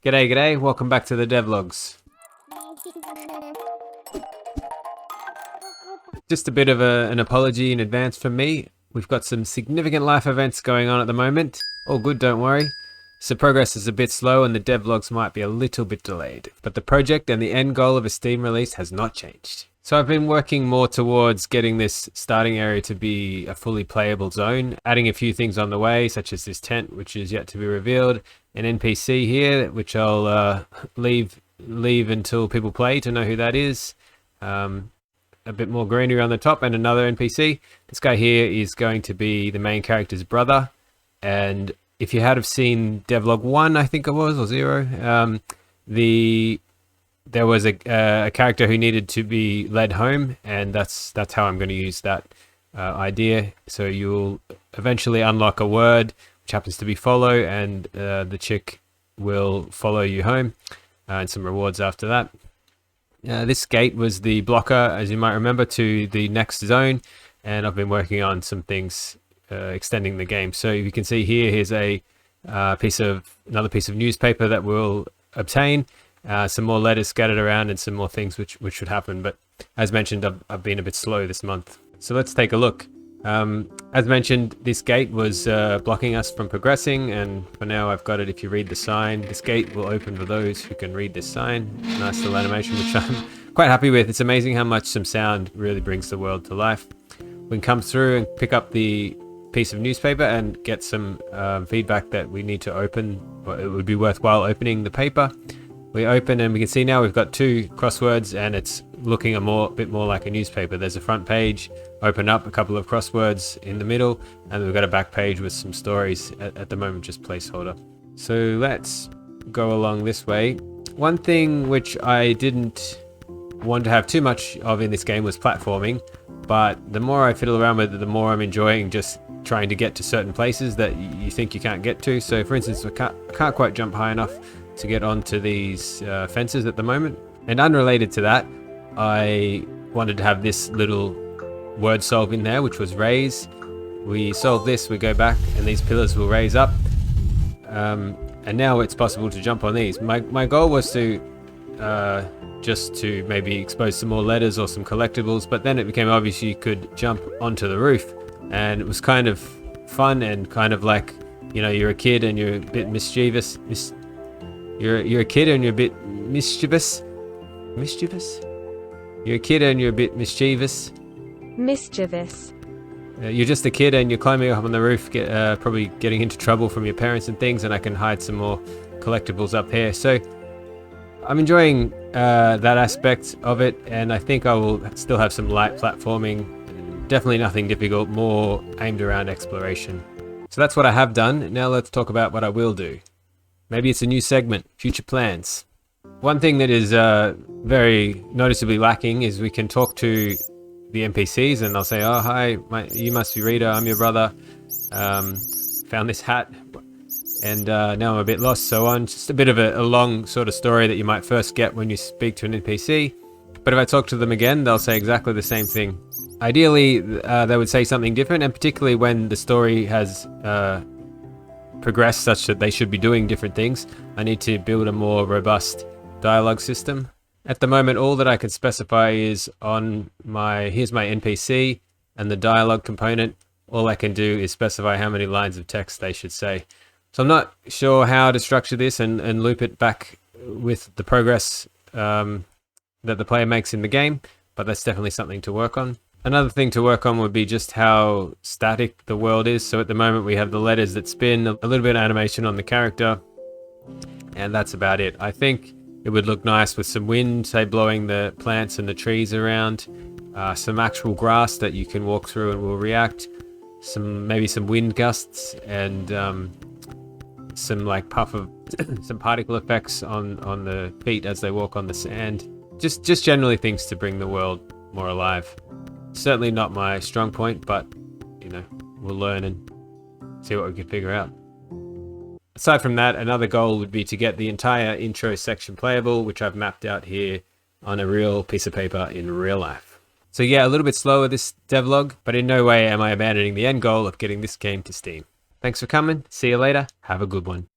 G'day, g'day, welcome back to the Devlogs. Just a bit of an apology in advance from me. We've got some significant life events going on at the moment. All good, don't worry. So progress is a bit slow and the devlogs might be a little bit delayed. But the project and the end goal of a Steam release has not changed. So I've been working more towards getting this starting area to be a fully playable zone, adding a few things on the way, such as this tent, which is yet to be revealed, an NPC here, which I'll leave until people play to know who that is. A bit more greenery on the top and another NPC. This guy here is going to be the main character's brother. And if you had have seen Devlog 1, I think it was, or 0, there was a character who needed to be led home, and that's how I'm going to use that idea. So you'll eventually unlock a word, which happens to be follow, and the chick will follow you home, and some rewards after that. This gate was the blocker, as you might remember, to the next zone, and I've been working on some things extending the game. So you can see here's a another piece of newspaper that we'll obtain, some more letters scattered around, and some more things which should happen. But as mentioned, I've been a bit slow this month. So let's take a look. As mentioned, this gate was blocking us from progressing, and for now I've got it. If you read the sign, this gate will open for those who can read this sign. Nice little animation, which I'm quite happy with. It's amazing how much some sound really brings the world to life. We can come through and pick up the piece of newspaper and get some feedback that we need to open, or it would be worthwhile opening the paper. We open and we can see now we've got 2 crosswords, and it's looking a bit more like a newspaper. There's a front page, open up a couple of crosswords in the middle, and we've got a back page with some stories, at the moment just placeholder. So let's go along this way. One thing which I didn't want to have too much of in this game was platforming, but the more I fiddle around with it, the more I'm enjoying just trying to get to certain places that you think you can't get to. So for instance, I can't quite jump high enough to get onto these fences at the moment. And unrelated to that, I wanted to have this little word solve in there, which was raise. We solve this, we go back, and these pillars will raise up. And now it's possible to jump on these. My goal was to just to maybe expose some more letters or some collectibles, but then it became obvious you could jump onto the roof, and it was kind of fun and kind of like, you know, you're a kid and you're a bit mischievous. You're a kid and you're a bit mischievous. You're a kid and you're a bit mischievous. You're just a kid and you're climbing up on the roof, probably getting into trouble from your parents and things, and I can hide some more collectibles up here. So I'm enjoying that aspect of it, and I think I will still have some light platforming. Definitely nothing difficult, more aimed around exploration. So that's what I have done. Now let's talk about what I will do. Maybe it's a new segment, future plans. One thing that is very noticeably lacking is we can talk to the NPCs and they'll say, oh, hi, you must be Rita, I'm your brother. Found this hat and now I'm a bit lost, so on. Just a bit of a long sort of story that you might first get when you speak to an NPC. But if I talk to them again, they'll say exactly the same thing. Ideally, they would say something different, and particularly when the story has progress such that they should be doing different things, I need to build a more robust dialogue system. At the moment, all that I can specify is on here's my NPC and the dialogue component. All I can do is specify how many lines of text they should say. So I'm not sure how to structure this and loop it back with the progress that the player makes in the game, but that's definitely something to work on. Another thing to work on would be just how static the world is. So at the moment we have the letters that spin, a little bit of animation on the character, and that's about it. I think it would look nice with some wind, say, blowing the plants and the trees around, some actual grass that you can walk through and will react, maybe some wind gusts, and some like some particle effects on the feet as they walk on the sand. Just generally things to bring the world more alive. Certainly not my strong point, but you know, we'll learn and see what we can figure out. Aside from that, another goal would be to get the entire intro section playable, which I've mapped out here on a real piece of paper in real life. So yeah, a little bit slower this devlog, but in no way am I abandoning the end goal of getting this game to Steam. Thanks for coming. See you later. Have a good one.